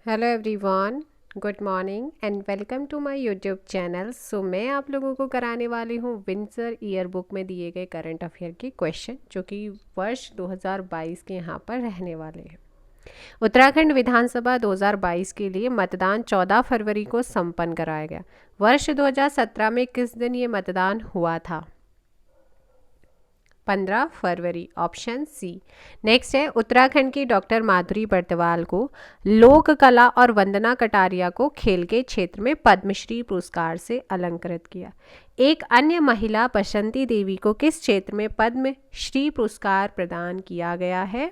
Hello everyone, good morning and welcome to my YouTube channel. मैं आप लोगों को कराने वाली हूँ विंटर ईयर बुक में दिए गए करंट अफेयर के क्वेश्चन जो कि वर्ष 2022 के यहाँ पर रहने वाले हैं। उत्तराखंड विधानसभा 2022 के लिए मतदान 14 फरवरी को संपन्न कराया गया। वर्ष 2017 में किस दिन ये मतदान हुआ था? 15 फरवरी, ऑप्शन सी। नेक्स्ट है, उत्तराखंड की डॉक्टर माधुरी बर्तवाल को लोक कला और वंदना कटारिया को खेल के क्षेत्र में पद्मश्री पुरस्कार से अलंकृत किया। एक अन्य महिला बसंती देवी को किस क्षेत्र में पद्मश्री पुरस्कार प्रदान किया गया है?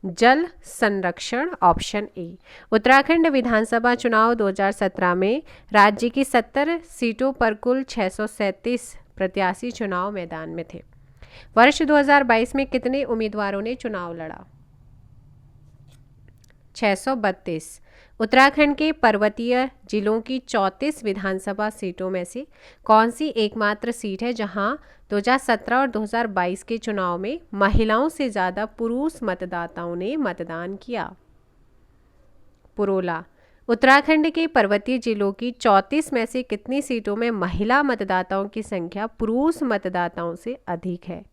जल संरक्षण, ऑप्शन ए। उत्तराखंड विधानसभा चुनाव 2017 में राज्य की 70 सीटों पर कुल 637 प्रत्याशी चुनाव मैदान में थे। वर्ष 2022 में कितने उम्मीदवारों ने चुनाव लड़ा? 632। उत्तराखंड के पर्वतीय जिलों की 34 विधानसभा सीटों में से कौन सी एकमात्र सीट है जहां 2017 और 2022 के चुनाव में महिलाओं से ज़्यादा पुरुष मतदाताओं ने मतदान किया? पुरोला। उत्तराखंड के पर्वतीय जिलों की 34 में से कितनी सीटों में महिला मतदाताओं की संख्या पुरुष मतदाताओं से अधिक है?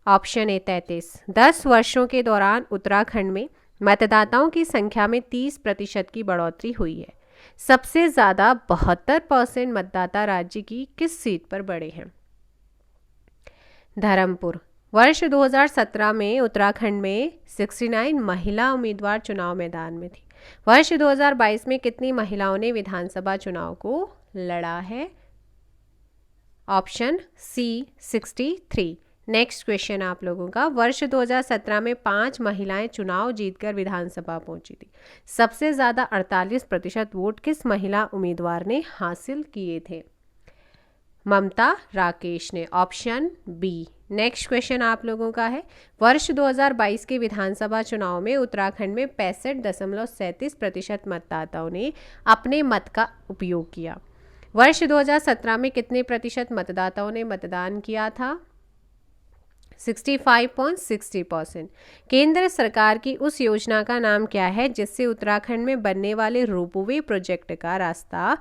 ऑप्शन ए 33। 10 वर्षों के दौरान उत्तराखंड में मतदाताओं की संख्या में 30% की बढ़ोतरी हुई है। सबसे ज़्यादा 72% मतदाता राज्य की किस सीट पर बढ़े हैं? धर्मपुर। वर्ष 2017 में उत्तराखंड में 69 महिला उम्मीदवार चुनाव मैदान में थी। वर्ष 2022 में कितनी महिलाओं ने विधानसभा चुनाव को लड़ा है? ऑप्शन सी 63। नेक्स्ट क्वेश्चन आप लोगों का, वर्ष 2017 में 5 महिलाएं चुनाव जीतकर विधानसभा पहुंची थी। सबसे ज़्यादा 48% वोट किस महिला उम्मीदवार ने हासिल किए थे? ममता राकेश ने, ऑप्शन बी। नेक्स्ट क्वेश्चन आप लोगों का है, वर्ष 2022 के विधानसभा चुनाव में उत्तराखंड में 65.37% मतदाताओं ने अपने मत का उपयोग किया। वर्ष 2017 में कितने प्रतिशत मतदाताओं ने मतदान किया था? 65.60%। केंद्र सरकार की उस योजना का नाम क्या है जिससे उत्तराखंड में बनने वाले रोपवे प्रोजेक्ट का रास्ता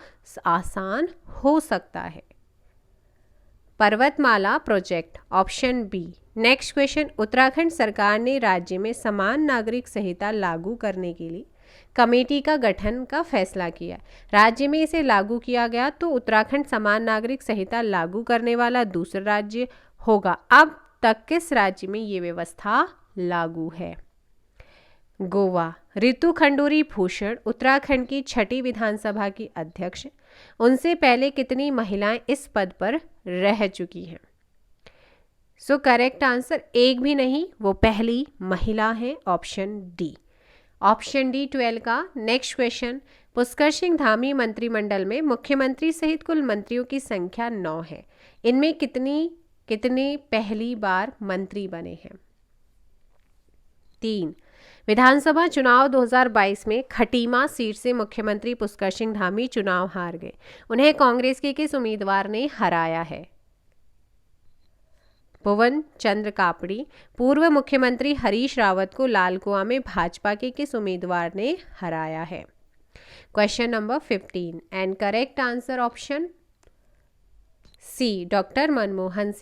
आसान हो सकता है? Parvatmala project, option B. Next question, Uttarakhand सरकार ने राज्य में समान नागरिक संहिता लागू करने के लिए कमेटी का गठन का फैसला किया। राज्य में इसे लागू किया गया तो उत्तराखंड समान नागरिक संहिता लागू करने वाला दूसरा राज्य होगा। अब तक किस राज्य में ये व्यवस्था लागू है? गोवा। रितु खंडूरी भूषण उत्तराखंड की 6ठी विधानसभा की अध्यक्ष। उनसे पहले कितनी महिलाएं इस पद पर रह चुकी हैं? करेक्ट आंसर एक भी नहीं, वो पहली महिला है, ऑप्शन डी। ऑप्शन डी 12 का। नेक्स्ट क्वेश्चन, पुष्कर सिंह धामी मंत्रिमंडल में मुख्यमंत्री सहित कुल मंत्रियों की संख्या 9 है। इनमें कितने पहली बार मंत्री बने हैं? 3। विधानसभा चुनाव 2022 में खटीमा सीट से मुख्यमंत्री पुष्कर सिंह धामी चुनाव हार गए। उन्हें कांग्रेस के किस उम्मीदवार ने हराया है? भुवन चंद्र कापड़ी। पूर्व मुख्यमंत्री हरीश रावत को लालकुआं में भाजपा के किस उम्मीदवार ने हराया है? Question number 15 and correct answer option C, doctor Manmohan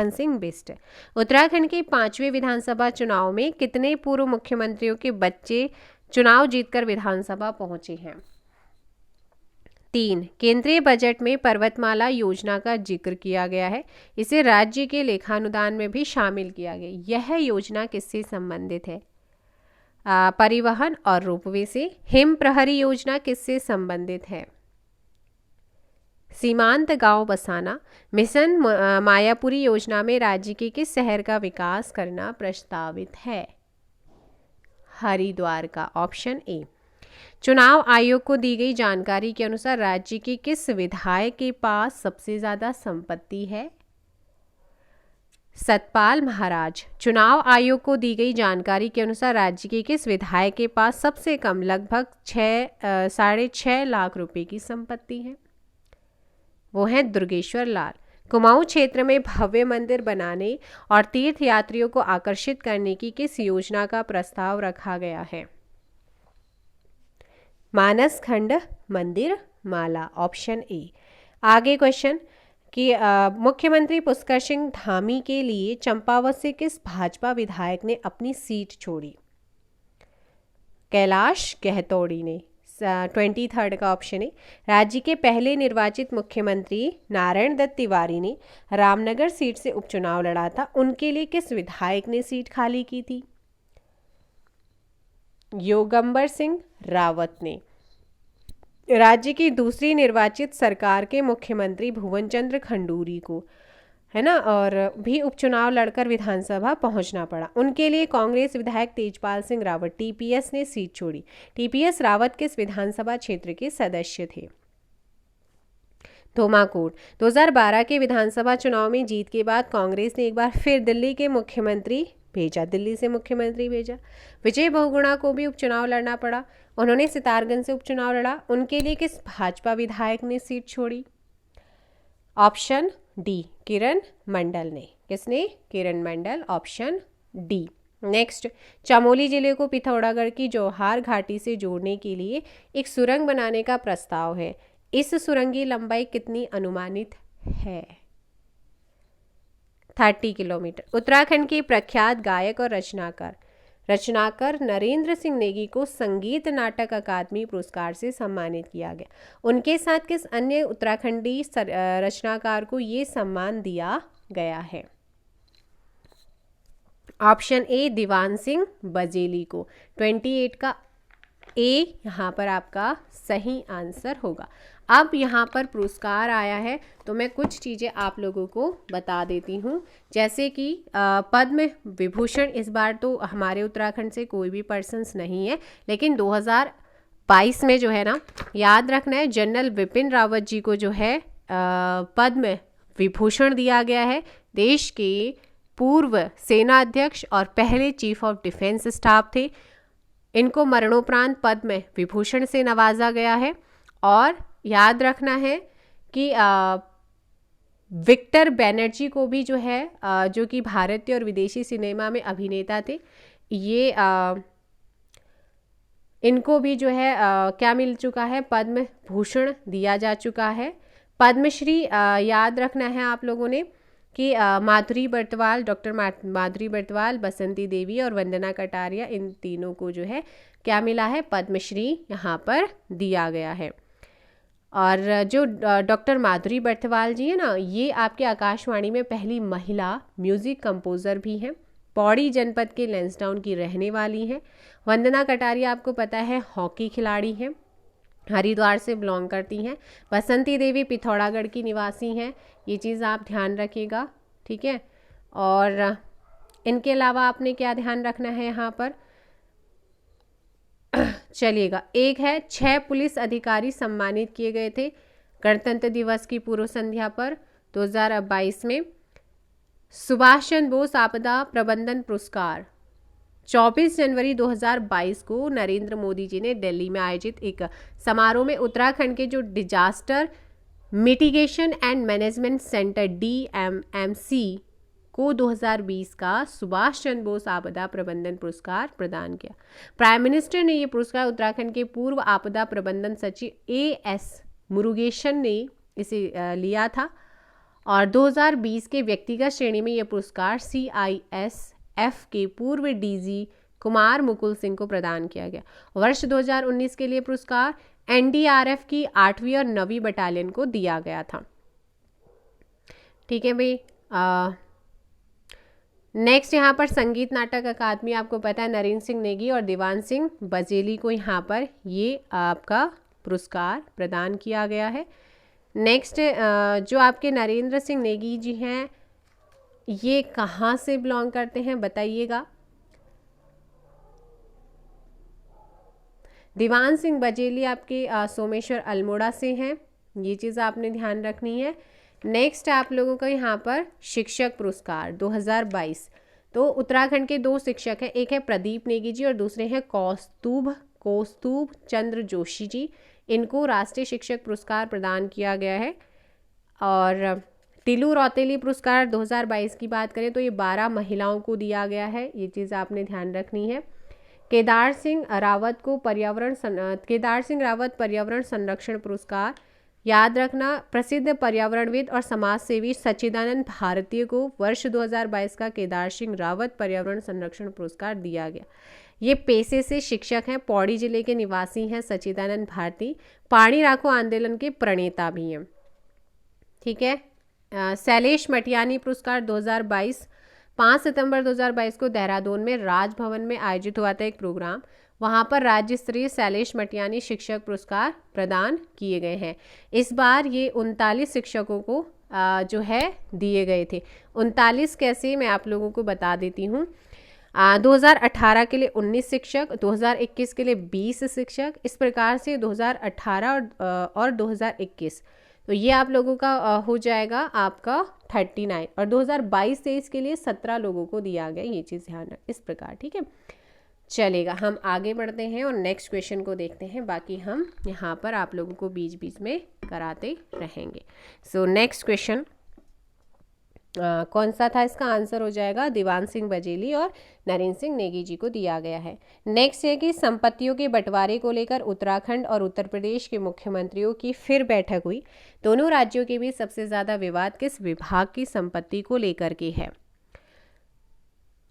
Singh Bisht. Uttarakhand के 5वें विधानसभा चुनाव में कितने पूर्व मुख्यमंत्रियों के बच्चे चुनाव जीतकर विधानसभा पहुंचे हैं? 3। केंद्रीय बजट में पर्वतमाला योजना का जिक्र किया गया है। इसे राज्य के लेखानुदान में भी शामिल किया गया। यह योजना किससे संबंधित है? परिवहन और रोपवे से। हिम प्रहरी योजना किससे संबंधित है? सीमांत गांव बसाना। मिशन मायापुरी योजना में राज्य के किस शहर का विकास करना प्रस्तावित है? हरिद्वार का, ऑप्शन ए। चुनाव आयोग को दी गई जानकारी के अनुसार राज्य के किस विधायक के पास सबसे ज्यादा संपत्ति है? सतपाल महाराज। चुनाव आयोग को दी गई जानकारी के अनुसार राज्य के किस विधायक के पास सबसे कम लगभग 6.5 लाख रुपए की संपत्ति है? वो है दुर्गेश्वर लाल। कुमाऊं क्षेत्र में भव्य मंदिर बनाने और तीर्थ यात्रियों को आकर्षित करने की किस योजना का प्रस्ताव रखा गया है? मानस खंड मंदिर माला, ऑप्शन ए। आगे क्वेश्चन कि मुख्यमंत्री पुष्कर सिंह धामी के लिए चंपावत से किस भाजपा विधायक ने अपनी सीट छोड़ी? कैलाश गहतोड़ी ने। 23 का ऑप्शन है। राज्य के पहले निर्वाचित मुख्यमंत्री नारायण दत्त तिवारी ने रामनगर सीट से उपचुनाव लड़ा था, उनके लिए किस विधायक ने सीट खाली की थी? योगंबर सिंह रावत ने। राज्य की दूसरी निर्वाचित सरकार के मुख्यमंत्री भुवन चंद्र खंडूरी को, है ना, और भी उपचुनाव लड़कर विधानसभा पहुंचना पड़ा, उनके लिए कांग्रेस विधायक तेजपाल सिंह रावत टीपीएस ने सीट छोड़ी। टीपीएस रावत किस विधानसभा क्षेत्र के सदस्य थे? धोमाकोट। 2012 के विधानसभा चुनाव में जीत के बाद कांग्रेस ने एक बार फिर दिल्ली से मुख्यमंत्री भेजा। विजय बहुगुणा को भी उपचुनाव लड़ना पड़ा, उन्होंने सितारगंज से उपचुनाव लड़ा, उनके लिए किस भाजपा विधायक ने सीट छोड़ी? ऑप्शन डी, किरण मंडल ने। किसने? किरण मंडल, ऑप्शन डी। नेक्स्ट, चमोली जिले को पिथौरागढ़ की जौहार घाटी से जोड़ने के लिए एक सुरंग बनाने का प्रस्ताव है, इस सुरंग की लंबाई कितनी अनुमानित है? 30 किलोमीटर। उत्तराखंड के प्रख्यात गायक और रचनाकार नरेंद्र सिंह नेगी को संगीत नाटक अकादमी पुरस्कार से सम्मानित किया गया, उनके साथ किस अन्य उत्तराखंडी रचनाकार को ये सम्मान दिया गया है? ऑप्शन ए, दीवान सिंह बजेली को। 28 का ए यहाँ पर आपका सही आंसर होगा। अब यहाँ पर पुरस्कार आया है तो मैं कुछ चीज़ें आप लोगों को बता देती हूँ, जैसे कि पद्म विभूषण इस बार तो हमारे उत्तराखंड से कोई भी पर्सन्स नहीं है, लेकिन 2022 में जो है ना, याद रखना है, जनरल विपिन रावत जी को जो है पद्म विभूषण दिया गया है। देश के पूर्व सेना अध्यक्ष और पहले चीफ ऑफ डिफेंस स्टाफ थे, इनको मरणोपरांत पद्म विभूषण से नवाजा गया है। और याद रखना है कि विक्टर बैनर्जी को भी जो है जो कि भारतीय और विदेशी सिनेमा में अभिनेता थे, ये इनको भी जो है क्या मिल चुका है? पद्म भूषण दिया जा चुका है। पद्मश्री याद रखना है आप लोगों ने कि माधुरी बर्तवाल, डॉक्टर माधुरी बर्तवाल, बसंती देवी और वंदना कटारिया, इन तीनों को जो है क्या मिला है? पद्मश्री यहाँ पर दिया गया है। और जो डॉक्टर माधुरी बर्तवाल जी है ना, ये आपके आकाशवाणी में पहली महिला म्यूज़िक कंपोज़र भी हैं, पौड़ी जनपद के लैंसडाउन की रहने वाली हैं। वंदना कटारिया आपको पता है हॉकी खिलाड़ी हैं, हरिद्वार से बिलोंग करती हैं। बसंती देवी पिथौरागढ़ की निवासी हैं, ये चीज़ आप ध्यान रखिएगा, ठीक है। और इनके अलावा आपने क्या ध्यान रखना है यहाँ पर? चलिएगा, एक है 6 पुलिस अधिकारी सम्मानित किए गए थे गणतंत्र दिवस की पूर्व संध्या पर 2022 में। सुभाष चंद्र बोस आपदा प्रबंधन पुरस्कार 24 जनवरी 2022 को नरेंद्र मोदी जी ने दिल्ली में आयोजित एक समारोह में उत्तराखंड के जो disaster mitigation and management centre DMMC को 2020 का सुभाष चंद्र बोस आपदा प्रबंधन पुरस्कार प्रदान किया। प्राइम मिनिस्टर ने ये पुरस्कार उत्तराखंड के पूर्व आपदा प्रबंधन सचिव AS मुरुगेशन ने इसे लिया था। और 2020 के व्यक्तिगत श्रेणी में यह पुरस्कार CISF के पूर्व DG कुमार मुकुल सिंह को प्रदान किया गया। वर्ष 2019 के लिए पुरस्कार NDRF की 8वीं और 9वीं बटालियन को दिया गया था। ठीक है भाई। नेक्स्ट यहाँ पर संगीत नाटक अकादमी, आपको पता है नरेंद्र सिंह नेगी और दीवान सिंह बजेली को यहाँ पर ये आपका पुरस्कार प्रदान किया गया है। नेक्स्ट जो आपके नरेंद्र सिंह नेगी जी हैं, ये कहाँ से बिलोंग करते हैं बताइएगा? दीवान सिंह बजेली आपके सोमेश्वर अल्मोड़ा से हैं, ये चीज़ आपने ध्यान रखनी है। नेक्स्ट आप लोगों का यहाँ पर शिक्षक पुरस्कार 2022, तो उत्तराखंड के 2 शिक्षक हैं, एक है प्रदीप नेगी जी और दूसरे हैं कौस्तुभ चंद्र जोशी जी। इनको राष्ट्रीय शिक्षक पुरस्कार प्रदान किया गया है। और तिलू रौतेली पुरस्कार 2022 की बात करें तो ये 12 महिलाओं को दिया गया है, ये चीज़ आपने ध्यान रखनी है। केदार सिंह रावत पर्यावरण संरक्षण पुरस्कार, याद रखना प्रसिद्ध पर्यावरणविद और समाज सेवी सच्चिदानंद भारती को वर्ष 2022 का केदार सिंह रावत पर्यावरण संरक्षण पुरस्कार दिया गया। ये पेशे से शिक्षक हैं, पौड़ी जिले के निवासी हैं सच्चिदानंद भारती, पानी राखो आंदोलन के प्रणेता भी हैं। ठीक है। शैलेश मटियानी पुरस्कार 2022, 5 सितंबर 2022 को देहरादून में राजभवन में आयोजित हुआ था एक प्रोग्राम, वहाँ पर राज्य स्तरीय शैलेश मटियानी शिक्षक पुरस्कार प्रदान किए गए हैं। इस बार ये 39 शिक्षकों को जो है दिए गए थे। 39 कैसे, मैं आप लोगों को बता देती हूँ। 2018 के लिए 19 शिक्षक, 2021 के लिए 20 शिक्षक, इस प्रकार से 2018 और 2021, तो ये आप लोगों का हो जाएगा आपका 39, और 2022-23 के लिए 17 लोगों को दिया गया, ये चीज़ ध्यान रख इस प्रकार। ठीक है, चलेगा, हम आगे बढ़ते हैं और नेक्स्ट क्वेश्चन को देखते हैं, बाकी हम यहाँ पर आप लोगों को बीच बीच में कराते रहेंगे। सो नेक्स्ट क्वेश्चन कौन सा था, इसका आंसर हो जाएगा दीवान सिंह बजेली और नरेंद्र सिंह नेगी जी को दिया गया है। नेक्स्ट है कि संपत्तियों के बंटवारे को लेकर उत्तराखंड और उत्तर प्रदेश के मुख्यमंत्रियों की फिर बैठक हुई। दोनों राज्यों के बीच सबसे ज्यादा विवाद किस विभाग की संपत्ति को लेकर के है?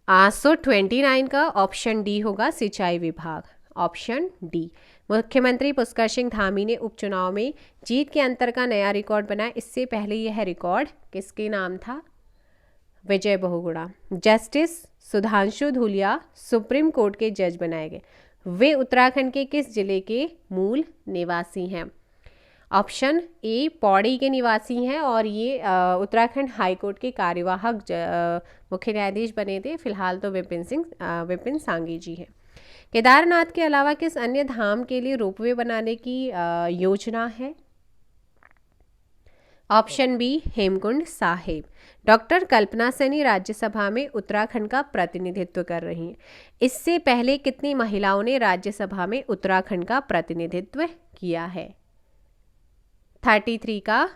29 का ऑप्शन डी होगा, सिंचाई विभाग, ऑप्शन डी। मुख्यमंत्री पुष्कर सिंह धामी ने उपचुनाव में जीत के अंतर का नया रिकॉर्ड बनाया। इससे पहले यह रिकॉर्ड किसके नाम था? Vijay Bahuguna. Justice Sudhanshu Dhulia supreme court के जज बनाए गए। वे उत्तराखंड के किस जिले के मूल निवासी हैं? ऑप्शन ए पौड़ी के निवासी हैं और ये उत्तराखंड हाईकोर्ट के कार्यवाहक मुख्य न्यायाधीश बने थे। फिलहाल तो विपिन सांघी जी हैं। केदारनाथ के अलावा किस अन्य धाम के लिए रोपवे बनाने की योजना है? Option B Hemkund Sahib. Doctor Kalpana Saini Rajya Sabha में उत्तराखंड का प्रतिनिधित्व कर रही हैं। इससे पहले कितनी महिलाओं ने राज्यसभा में उत्तराखंड का प्रतिनिधित्व किया है? 33 का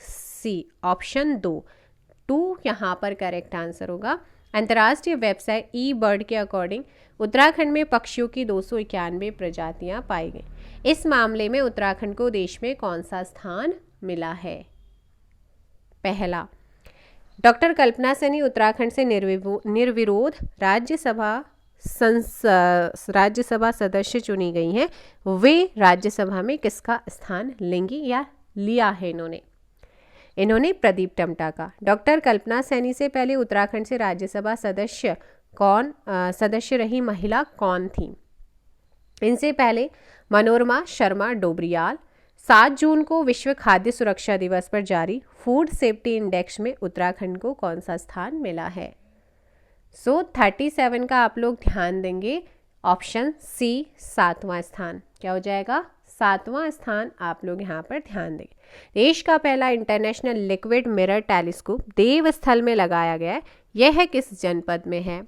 सी, ऑप्शन 2 यहाँ पर करेक्ट आंसर होगा। अंतर्राष्ट्रीय वेबसाइट ई बर्ड के अकॉर्डिंग उत्तराखंड में पक्षियों की 291 प्रजातियां पाई गई। इस मामले में उत्तराखंड को देश में कौन सा स्थान मिला है? पहला, डॉक्टर कल्पना सैनी उत्तराखंड से निर्विरोध राज्यसभा सदस्य चुनी गई हैं। वे राज्यसभा में किसका स्थान लेंगी या लिया है इन्होंने प्रदीप टम्टा का। डॉक्टर कल्पना सैनी से पहले उत्तराखंड से राज्यसभा सदस्य रही महिला कौन थी? इनसे पहले मनोरमा शर्मा डोबरियाल। 7 जून को विश्व खाद्य सुरक्षा दिवस पर जारी फूड सेफ्टी इंडेक्स में उत्तराखंड को कौन सा स्थान मिला है? 37 का आप लोग ध्यान देंगे, ऑप्शन सी 7वां स्थान। क्या हो जाएगा? 7वां स्थान आप लोग यहाँ पर ध्यान दें। देश का पहला इंटरनेशनल लिक्विड मिरर टेलीस्कोप देवस्थल में लगाया गया है। यह किस जनपद में है?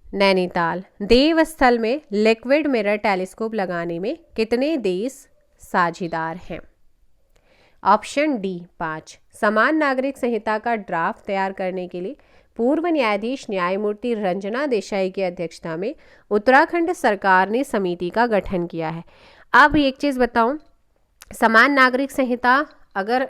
नैनीताल। देवस्थल में लिक्विड मिरर टेलीस्कोप लगाने में कितने देश साझेदार हैं? Option D 5। समान नागरिक संहिता का ड्राफ्ट तैयार करने के लिए पूर्व न्यायाधीश न्यायमूर्ति रंजना देसाई की अध्यक्षता में उत्तराखंड सरकार ने समिति का गठन किया है। अब एक चीज़ बताऊं, समान नागरिक संहिता अगर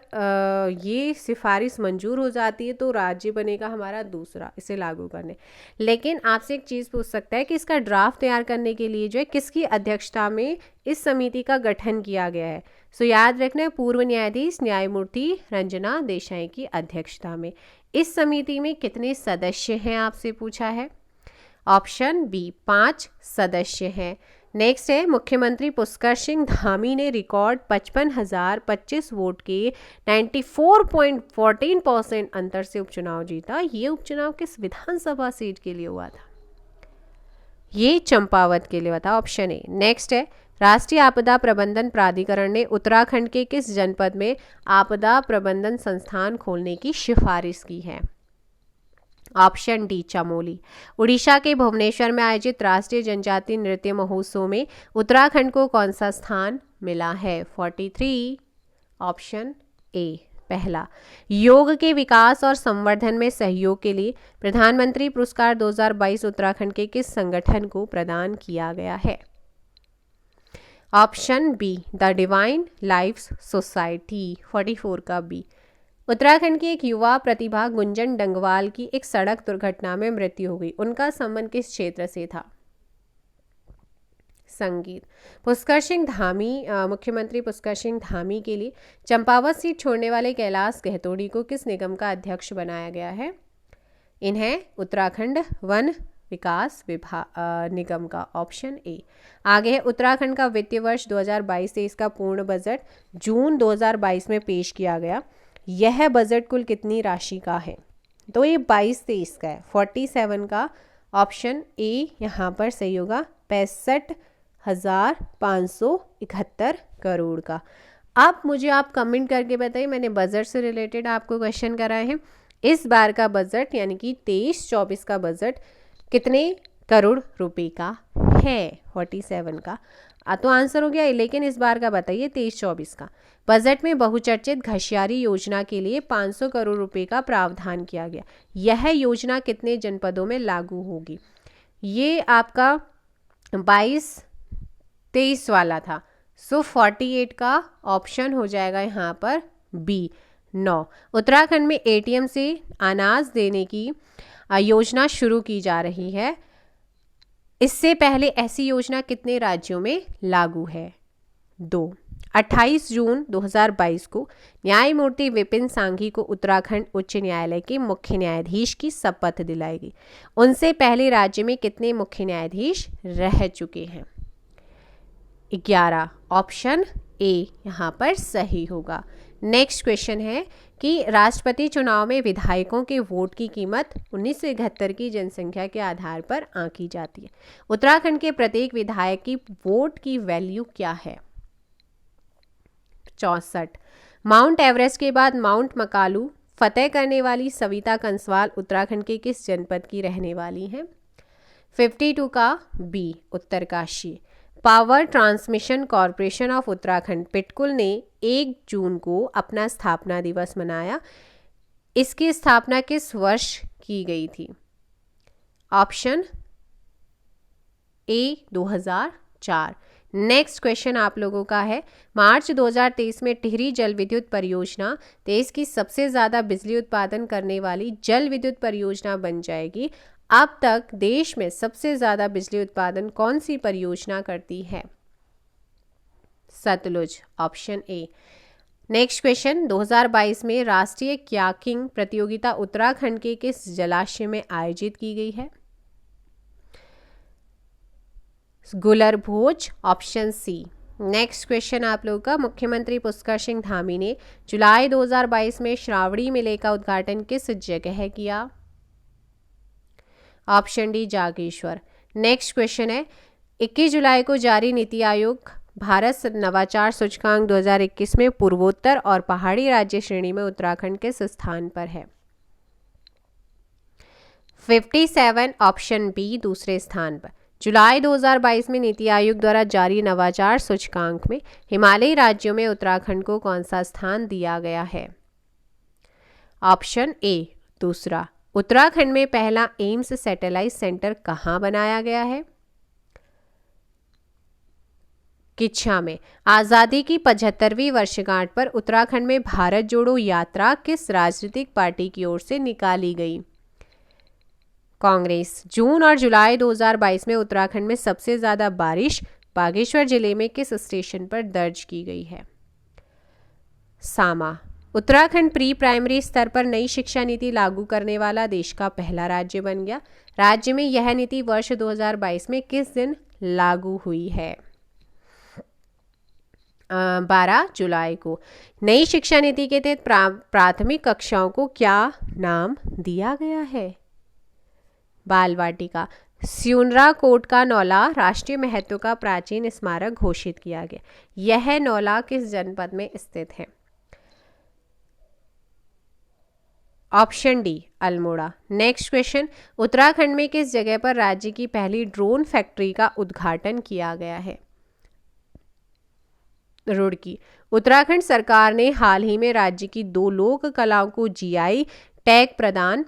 ये सिफारिश मंजूर हो जाती है तो राज्य बनेगा हमारा दूसरा इसे लागू करने। लेकिन आपसे एक चीज़ पूछ सकता है कि इसका ड्राफ्ट तैयार करने के लिए जो है किसकी अध्यक्षता में इस समिति का गठन किया गया है? सो याद रखना है, पूर्व न्यायाधीश न्यायमूर्ति रंजना देसाई की अध्यक्षता में। इस समिति में कितने सदस्य हैं आपसे पूछा है? ऑप्शन बी 5 सदस्य हैं। नेक्स्ट है, मुख्यमंत्री पुष्कर सिंह धामी ने रिकॉर्ड 55,025 वोट के 94.14% अंतर से उपचुनाव जीता। ये उपचुनाव किस विधानसभा सीट के लिए हुआ था? ये चंपावत के लिए हुआ था, ऑप्शन ए। नेक्स्ट है, राष्ट्रीय आपदा प्रबंधन प्राधिकरण ने उत्तराखंड के किस जनपद में आपदा प्रबंधन संस्थान खोलने की सिफारिश की है? Option D Chamoli. उड़ीसा के भुवनेश्वर में आयोजित राष्ट्रीय जनजातीय नृत्य महोत्सव में उत्तराखंड को कौन सा स्थान मिला है? 43, ऑप्शन ए पहला, योग के विकास और संवर्धन में सहयोग के लिए प्रधानमंत्री पुरस्कार 2022 उत्तराखंड के किस संगठन को प्रदान किया गया है? Option B, the divine life society. 44 का बी। उत्तराखंड की एक युवा प्रतिभा गुंजन डंगवाल की एक सड़क दुर्घटना में मृत्यु हो गई। उनका संबंध किस क्षेत्र से था? संगीत। पुष्कर सिंह धामी, मुख्यमंत्री पुष्कर सिंह धामी के लिए चंपावत सीट छोड़ने वाले कैलाश गहतोड़ी को किस निगम का अध्यक्ष बनाया गया है? इन्हें उत्तराखंड वन विकास निगम का। Option A. आगे है, उत्तराखंड का वित्तीय वर्ष 2022-23 का पूर्ण बजट जून 2022 में पेश किया गया। यह बजट कुल कितनी राशि का है? तो ये 22-23 का है, 47 का। ऑप्शन ए यहाँ पर सही होगा, 65,571 करोड़ का। अब मुझे आप कमेंट करके बताइए, मैंने बजट से रिलेटेड आपको क्वेश्चन कराए हैं। इस बार का बजट यानी कि 23-24 का बजट कितने करोड़ रुपए का है? 47 का। तो आंसर हो गया, लेकिन इस बार का बताइए 23-24 का। बजट में बहुचर्चित घसियारी योजना के लिए 500 करोड़ रुपए का प्रावधान किया गया। यह योजना कितने जनपदों में लागू होगी? ये आपका 22-23 वाला था। सो 48 का ऑप्शन हो जाएगा यहाँ पर बी, 9। उत्तराखंड में एटीएम से अनाज देने की योजना शुरू की जा रही है। इससे पहले ऐसी योजना कितने राज्यों में लागू है? 2। 28 जून 2022 को न्यायमूर्ति विपिन सांघी को उत्तराखंड उच्च न्यायालय के मुख्य न्यायाधीश की शपथ दिलाई गई। उनसे पहले राज्य में कितने मुख्य न्यायाधीश रह चुके हैं? 11। ऑप्शन ए यहाँ पर सही होगा। नेक्स्ट क्वेश्चन है कि राष्ट्रपति चुनाव में विधायकों के वोट की कीमत 1971 की जनसंख्या के आधार पर आंकी जाती है। उत्तराखंड के प्रत्येक विधायक की वोट की वैल्यू क्या है? 64। माउंट एवरेस्ट के बाद माउंट मकालू फतेह करने वाली सविता कंसवाल उत्तराखंड के किस जनपद की रहने वाली हैं? 52 का B, Uttarkashi. Power transmission corporation of Uttarakhand PITCUL ने 1 जून को अपना स्थापना दिवस मनाया। इसकी स्थापना किस वर्ष की गई थी? Option A, 2004। नेक्स्ट क्वेश्चन आप लोगों का है, मार्च 2023 में टिहरी जल विद्युत परियोजना देश की सबसे ज़्यादा बिजली उत्पादन करने वाली जल विद्युत परियोजना बन जाएगी। अब तक देश में सबसे ज़्यादा बिजली उत्पादन कौन सी परियोजना करती है? Sutlej. Option A. Next question, 2022 में राष्ट्रीय क्याकिंग प्रतियोगिता उत्तराखंड के किस जलाशय में आयोजित की गई है? Gularbhoj. Option C. Next question आप लोगों का, मुख्यमंत्री पुष्कर सिंह धामी ने जुलाई 2022 में श्रावणी मेले का उद्घाटन किस जगह किया? Option D, Jageshwar. Next question है, 21 जुलाई को जारी नीति आयोग भारत नवाचार सूचकांक 2021 में पूर्वोत्तर और पहाड़ी राज्य श्रेणी में उत्तराखंड किस स्थान पर है? 57। ऑप्शन बी, दूसरे स्थान पर। जुलाई 2022 में नीति आयोग द्वारा जारी नवाचार सूचकांक में हिमालयी राज्यों में उत्तराखंड को कौन सा स्थान दिया गया है? ऑप्शन ए, दूसरा। उत्तराखंड में पहला एम्स सैटेलाइट सेंटर कहाँ बनाया गया है? किच्छा में। आज़ादी की 75वीं वर्षगांठ पर उत्तराखंड में भारत जोड़ो यात्रा किस राजनीतिक पार्टी की ओर से निकाली गई? कांग्रेस। जून और जुलाई 2022 में उत्तराखंड में सबसे ज़्यादा बारिश बागेश्वर जिले में किस स्टेशन पर दर्ज की गई है? सामा। उत्तराखंड प्री प्राइमरी स्तर पर नई शिक्षा नीति लागू करने वाला देश का पहला राज्य बन गया। राज्य में यह नीति वर्ष 2022 में किस दिन लागू हुई है? 12 जुलाई को। नई शिक्षा नीति के तहत प्राथमिक कक्षाओं को क्या नाम दिया गया है? बाल वाटिका। स्यूनरा कोट का नौला राष्ट्रीय महत्व का प्राचीन स्मारक घोषित किया गया। यह नौला किस जनपद में स्थित है? Option D, Almora. Next question, Uttarakhand में किस जगह पर राज्य की पहली ड्रोन फैक्ट्री का उद्घाटन किया गया है? रुड़की। उत्तराखंड सरकार ने हाल ही में राज्य की 2 लोक कलाओं को जीआई टैग प्रदान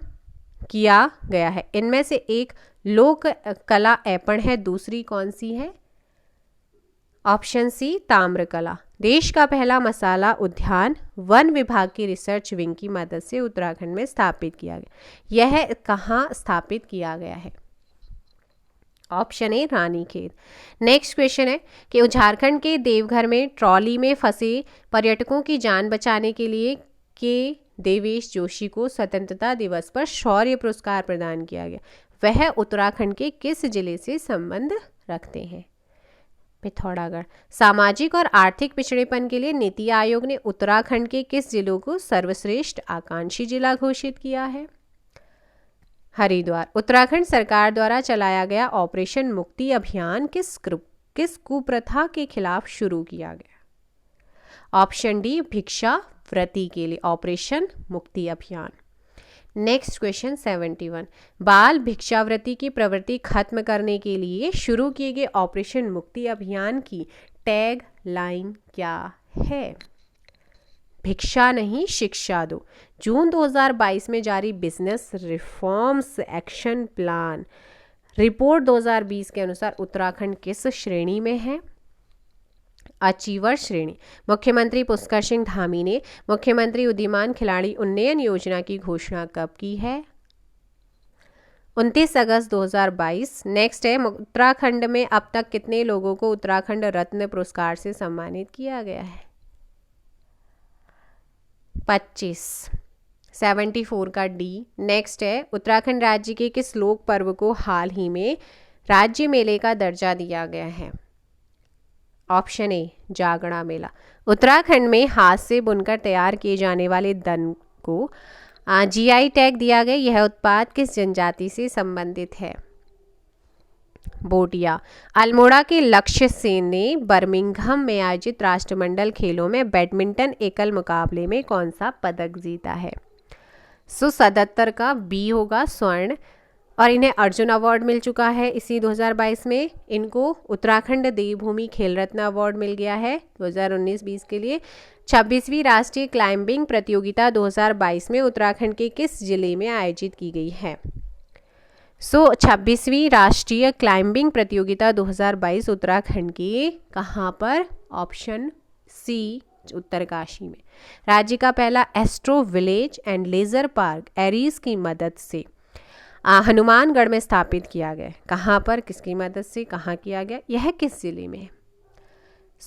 किया गया है। इनमें से एक लोक कला ऐपण है, दूसरी कौन सी है? ऑप्शन सी ताम्रकला। देश का पहला मसाला उद्यान वन विभाग की रिसर्च विंग की मदद से उत्तराखंड में स्थापित किया गया। यह कहाँ स्थापित किया गया है? ऑप्शन ए रानीखेत। नेक्स्ट क्वेश्चन है कि झारखंड के देवघर में ट्रॉली में फंसे पर्यटकों की जान बचाने के लिए के देवेश जोशी को स्वतंत्रता दिवस पर शौर्य पुरस्कार प्रदान किया गया। वह उत्तराखंड के किस जिले से संबंध रखते हैं? पिथौरागढ़। सामाजिक और आर्थिक पिछड़ेपन के लिए नीति आयोग ने उत्तराखंड के किस जिलों को सर्वश्रेष्ठ आकांक्षी जिला घोषित किया है? हरिद्वार। उत्तराखंड सरकार द्वारा चलाया गया ऑपरेशन मुक्ति अभियान किस कुप्रथा के खिलाफ शुरू किया गया? ऑप्शन डी भिक्षा व्रती के लिए ऑपरेशन मुक्ति अभियान। Next question 71। बाल भिक्षावृत्ति की प्रवृत्ति खत्म करने के लिए शुरू किए गए ऑपरेशन मुक्ति अभियान की टैग लाइन क्या है? भिक्षा नहीं शिक्षा दो। जून 2022 में जारी business reforms action plan report 2020 के अनुसार उत्तराखंड किस श्रेणी में है? अचीवर श्रेणी। मुख्यमंत्री पुष्कर सिंह धामी ने मुख्यमंत्री उदीयमान खिलाड़ी उन्नयन योजना की घोषणा कब की है? 29 अगस्त 2022। नेक्स्ट है उत्तराखंड में अब तक कितने लोगों को उत्तराखंड रत्न पुरस्कार से सम्मानित किया गया है? 25। 74 का डी। नेक्स्ट है उत्तराखंड राज्य के किस लोक पर्व को हाल ही में राज्य मेले का दर्जा दिया गया है? ऑप्शन ए जागड़ा मेला। उत्तराखंड में हाथ से बुनकर तैयार किए जाने वाले दन को जीआई टैग दिया गया। यह उत्पाद किस जनजाति से संबंधित है? बोटिया। अल्मोड़ा के लक्ष्य सेन ने बर्मिंघम में आयोजित राष्ट्रमंडल खेलों में बैडमिंटन एकल मुकाबले में कौन सा पदक जीता है? 77 का बी होगा स्वर्ण। और इन्हें अर्जुन अवार्ड मिल चुका है इसी 2022 में। इनको उत्तराखंड देवभूमि खेल रत्न अवार्ड मिल गया है 2019-20 के लिए। 26वीं राष्ट्रीय क्लाइंबिंग प्रतियोगिता 2022 में उत्तराखंड के किस जिले में आयोजित की गई है? 26वीं राष्ट्रीय क्लाइंबिंग प्रतियोगिता 2022 उत्तराखंड के कहाँ पर? ऑप्शन सी उत्तरकाशी में। राज्य का पहला astro village and leisure park ARIES की मदद से हनुमानगढ़ में स्थापित किया गया। कहाँ पर, किसकी मदद से कहाँ किया गया? यह किस जिले में है?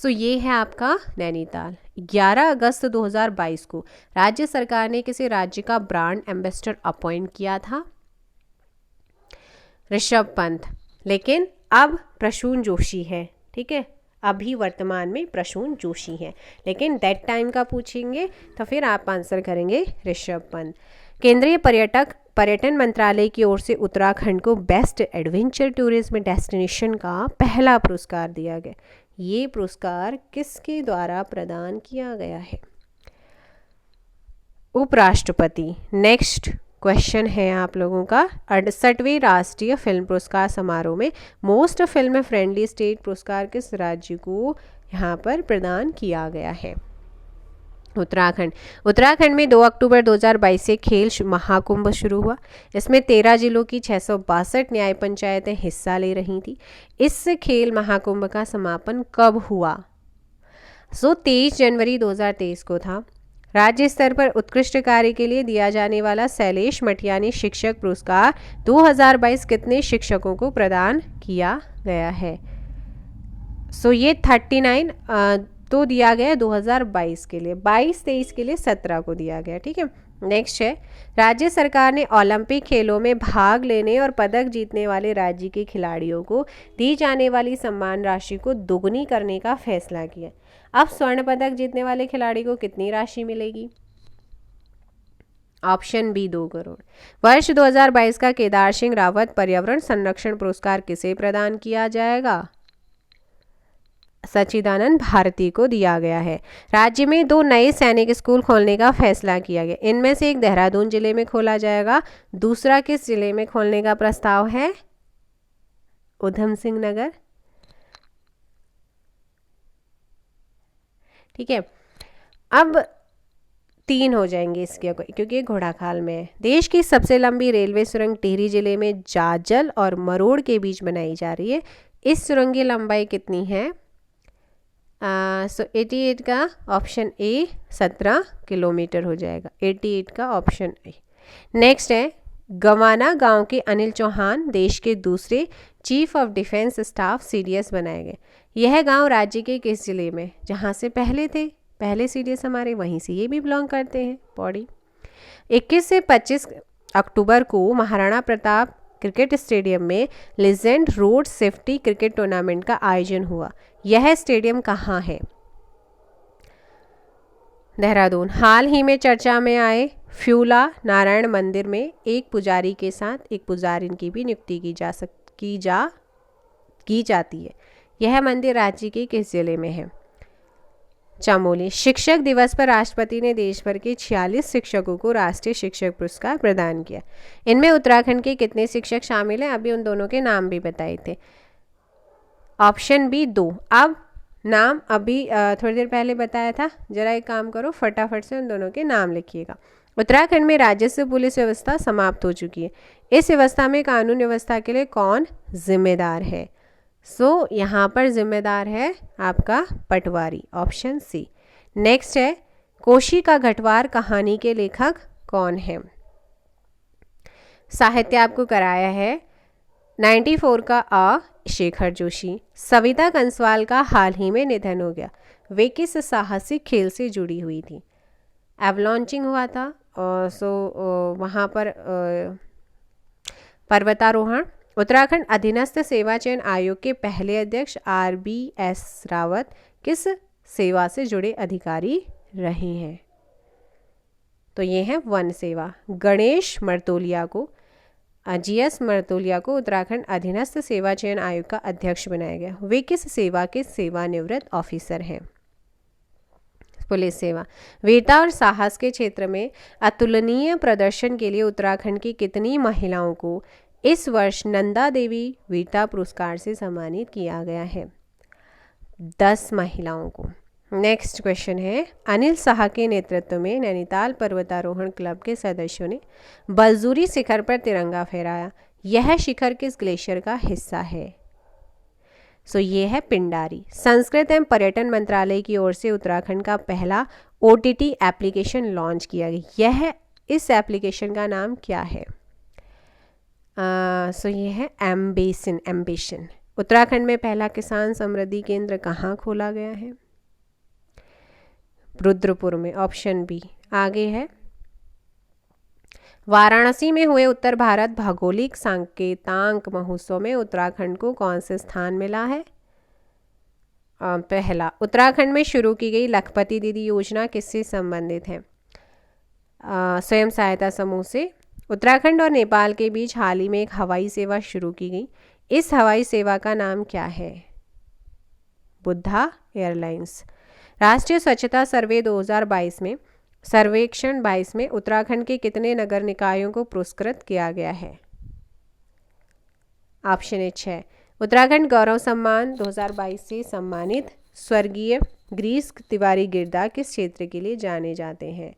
ये है आपका नैनीताल। 11 अगस्त 2022 को राज्य सरकार ने किसी राज्य का ब्रांड एम्बेसडर अपॉइंट किया था? ऋषभ पंत। लेकिन अब प्रसून जोशी है, ठीक है, अभी वर्तमान में प्रसून जोशी है, लेकिन दैट टाइम का पूछेंगे तो फिर आप आंसर करेंगे ऋषभ पंत। केंद्रीय पर्यटन मंत्रालय की ओर से उत्तराखंड को बेस्ट एडवेंचर टूरिज्म डेस्टिनेशन का पहला पुरस्कार दिया गया। ये पुरस्कार किसके द्वारा प्रदान किया गया है? उपराष्ट्रपति। नेक्स्ट क्वेश्चन है आप लोगों का 68वें राष्ट्रीय फिल्म पुरस्कार समारोह में मोस्ट फिल्म फ्रेंडली स्टेट पुरस्कार किस राज्य को यहाँ पर प्रदान किया गया है? उत्तराखंड में 2 अक्टूबर 2022 से खेल महाकुंभ शुरू हुआ। इसमें 13 जिलों की 662 न्याय पंचायतें हिस्सा ले रही थी। इस खेल महाकुंभ का समापन कब हुआ? 23 जनवरी 2023 को था। राज्य स्तर पर उत्कृष्ट कार्य के लिए दिया जाने वाला शैलेश मठियानी शिक्षक पुरस्कार 2022 कितने शिक्षकों को प्रदान किया गया है? ये 39 तो दिया गया 2022 के लिए, 22-23 के लिए 17 को दिया गया, ठीक है। नेक्स्ट है राज्य सरकार ने ओलंपिक खेलों में भाग लेने और पदक जीतने वाले राज्य के खिलाड़ियों को दी जाने वाली सम्मान राशि को दोगुनी करने का फैसला किया। अब स्वर्ण पदक जीतने वाले खिलाड़ी को कितनी राशि मिलेगी? Option B 2 crore. वर्ष 2022 का केदार सिंह रावत पर्यावरण संरक्षण पुरस्कार किसे प्रदान किया जाएगा? सच्चिदानंद भारती को दिया गया है। राज्य में 2 नए सैनिक स्कूल खोलने का फैसला किया गया। इनमें से एक देहरादून जिले में खोला जाएगा, दूसरा किस जिले में खोलने का प्रस्ताव है? उधम सिंह नगर। ठीक है, अब 3 हो जाएंगे इसके क्योंकि ये घोड़ाखाल में है। देश की सबसे लंबी रेलवे सुरंग टिहरी जिले में जाजल और मरोड़ के बीच बनाई जा रही है। इस सुरंग की लंबाई कितनी है? 88 का ऑप्शन ए 17 किलोमीटर हो जाएगा, 88 का ऑप्शन ए। नेक्स्ट है, गवाना गांव के अनिल चौहान देश के दूसरे chief of defence staff CDS बनाए गए। यह गांव राज्य के किस जिले में, जहां से पहले CDS हमारे वहीं से ये भी बिलोंग करते हैं, पौड़ी। 21 से 25 अक्टूबर को महाराणा प्रताप क्रिकेट स्टेडियम में legend road safety cricket tournament का आयोजन हुआ। यह स्टेडियम कहाँ है? देहरादून। हाल ही में चर्चा में आए फ्यूला नारायण मंदिर में एक पुजारी के साथ एक पुजारिन की भी नियुक्ति की जाती है। यह मंदिर राज्य के किस जिले में है? चमोली। शिक्षक दिवस पर राष्ट्रपति ने देश भर के 46 शिक्षकों को राष्ट्रीय शिक्षक पुरस्कार प्रदान किया। इनमें उत्तराखंड के कितने शिक्षक शामिल हैं? अभी उन दोनों के नाम भी बताए थे। Option B 2। अब नाम अभी थोड़ी देर पहले बताया था, जरा एक काम करो, फटाफट से उन दोनों के नाम लिखिएगा। उत्तराखंड में राजस्व पुलिस व्यवस्था समाप्त हो चुकी है। इस व्यवस्था में कानून व्यवस्था के लिए कौन जिम्मेदार है? यहाँ पर जिम्मेदार है आपका पटवारी, ऑप्शन सी। नेक्स्ट है, कोशी का घटवार कहानी के लेखक कौन है? साहित्य आपको कराया है 94 का शेखर जोशी। सविता कंसवाल का हाल ही में निधन हो गया। वे किस साहसिक खेल से जुड़ी हुई थी? एवलॉन्चिंग हुआ था, वहाँ पर पर्वतारोहण। उत्तराखंड अधीनस्थ सेवा चयन आयोग के पहले अध्यक्ष RBS रावत किस सेवा से जुड़े अधिकारी रहे हैं? तो ये है वन सेवा। गणेश मर्तोलिया को GS मर्तोलिया को उत्तराखंड अधीनस्थ सेवा चयन आयोग का अध्यक्ष बनाया गया। वे किस सेवा के सेवानिवृत्त ऑफिसर हैं? पुलिस सेवा। वीरता और साहस के क्षेत्र में अतुलनीय प्रदर्शन के लिए उत्तराखंड की कितनी महिलाओं को इस वर्ष नंदा देवी वीरता पुरस्कार से सम्मानित किया गया है? 10 महिलाओं को। नेक्स्ट क्वेश्चन है, अनिल साहा के नेतृत्व में नैनीताल पर्वतारोहण क्लब के सदस्यों ने बलजूरी शिखर पर तिरंगा फहराया। यह शिखर किस ग्लेशियर का हिस्सा है? ये है पिंडारी। संस्कृत एवं पर्यटन मंत्रालय की ओर से उत्तराखंड का पहला OTT एप्लीकेशन लॉन्च किया गया। इस एप्लीकेशन का नाम क्या है? ये है एम्बिशन। उत्तराखंड में पहला किसान समृद्धि केंद्र कहाँ खोला गया है? रुद्रपुर में, ऑप्शन बी। आगे है, वाराणसी में हुए उत्तर भारत भौगोलिक सांकेतांक महोत्सव में उत्तराखंड को कौन से स्थान मिला है? पहला। उत्तराखंड में शुरू की गई लखपति दीदी योजना किससे संबंधित है? स्वयं सहायता समूह से। उत्तराखंड और नेपाल के बीच हाल ही में एक हवाई सेवा शुरू की गई। इस हवाई सेवा का नाम क्या है? बुद्धा एयरलाइंस। राष्ट्रीय स्वच्छता सर्वे 2022 में सर्वेक्षण 22 में उत्तराखंड के कितने नगर निकायों को पुरस्कृत किया गया है? ऑप्शन ए 6। उत्तराखंड गौरव सम्मान 2022 से सम्मानित स्वर्गीय गिरीश तिवारी गिरदा किस क्षेत्र के लिए जाने जाते हैं?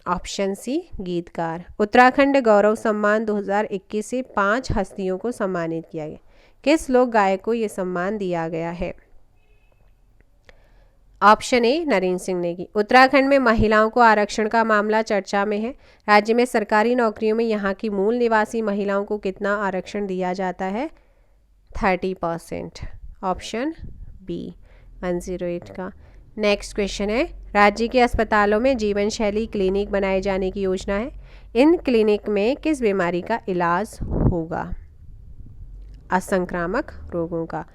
ऑप्शन सी, गीतकार। उत्तराखंड गौरव सम्मान 2021 से 5 हस्तियों को सम्मानित किया गया। किस लोक गायक को यह सम्मान दिया गया है? Option A, Narendra Singh Negi. उत्तराखंड में महिलाओं को आरक्षण का मामला चर्चा में है। राज्य में सरकारी नौकरियों में यहाँ की मूल निवासी महिलाओं को कितना आरक्षण दिया जाता है? 30%। ऑप्शन बी, 108 का। नेक्स्ट क्वेश्चन है, राज्य के अस्पतालों में जीवन शैली क्लिनिक बनाए जाने की योजना है। इन क्लिनिक में किस बीमारी का इलाज होगा? असंक्रामक रोगों का।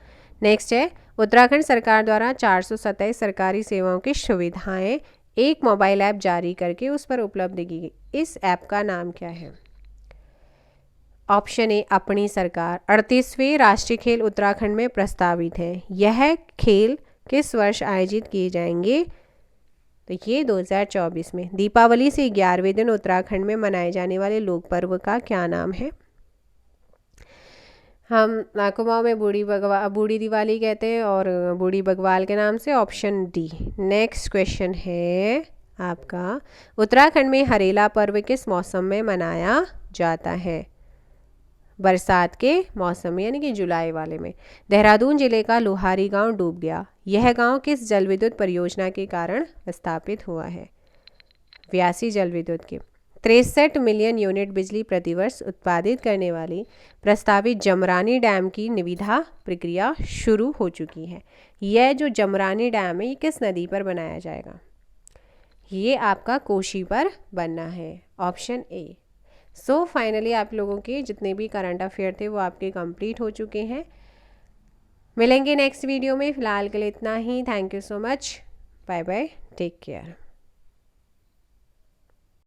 नेक्स्ट है, उत्तराखंड सरकार द्वारा 427 सरकारी सेवाओं की सुविधाएं एक मोबाइल ऐप जारी करके उस पर उपलब्ध की गई। इस ऐप का नाम क्या है? ऑप्शन ए, अपनी सरकार। 38वें राष्ट्रीय खेल उत्तराखंड में प्रस्तावित है। यह खेल किस वर्ष आयोजित किए जाएंगे? तो ये 2024 में। दीपावली से 11वें दिन उत्तराखंड में मनाए जाने वाले लोक पर्व का क्या नाम है? हम कुमाऊं में बूढ़ी दिवाली कहते हैं और बूढ़ी बग्वाल के नाम से, ऑप्शन डी। नेक्स्ट क्वेश्चन है आपका, उत्तराखंड में हरेला पर्व किस मौसम में मनाया जाता है? बरसात के मौसम में, यानी कि जुलाई वाले में। देहरादून जिले का लोहारी गांव डूब गया। यह गांव किस जल विद्युत परियोजना के कारण स्थापित हुआ है? व्यासी जल विद्युत के। 63 मिलियन यूनिट बिजली प्रतिवर्ष उत्पादित करने वाली प्रस्तावित जमरानी डैम की निविदा प्रक्रिया शुरू हो चुकी है। यह जो जमरानी डैम है ये किस नदी पर बनाया जाएगा? ये आपका कोशी पर बनना है, ऑप्शन ए। सो फाइनली आप लोगों के जितने भी करंट अफेयर थे वो आपके कंप्लीट हो चुके हैं। मिलेंगे नेक्स्ट वीडियो में, फिलहाल के लिए इतना ही। Thank you so much, bye bye, take care.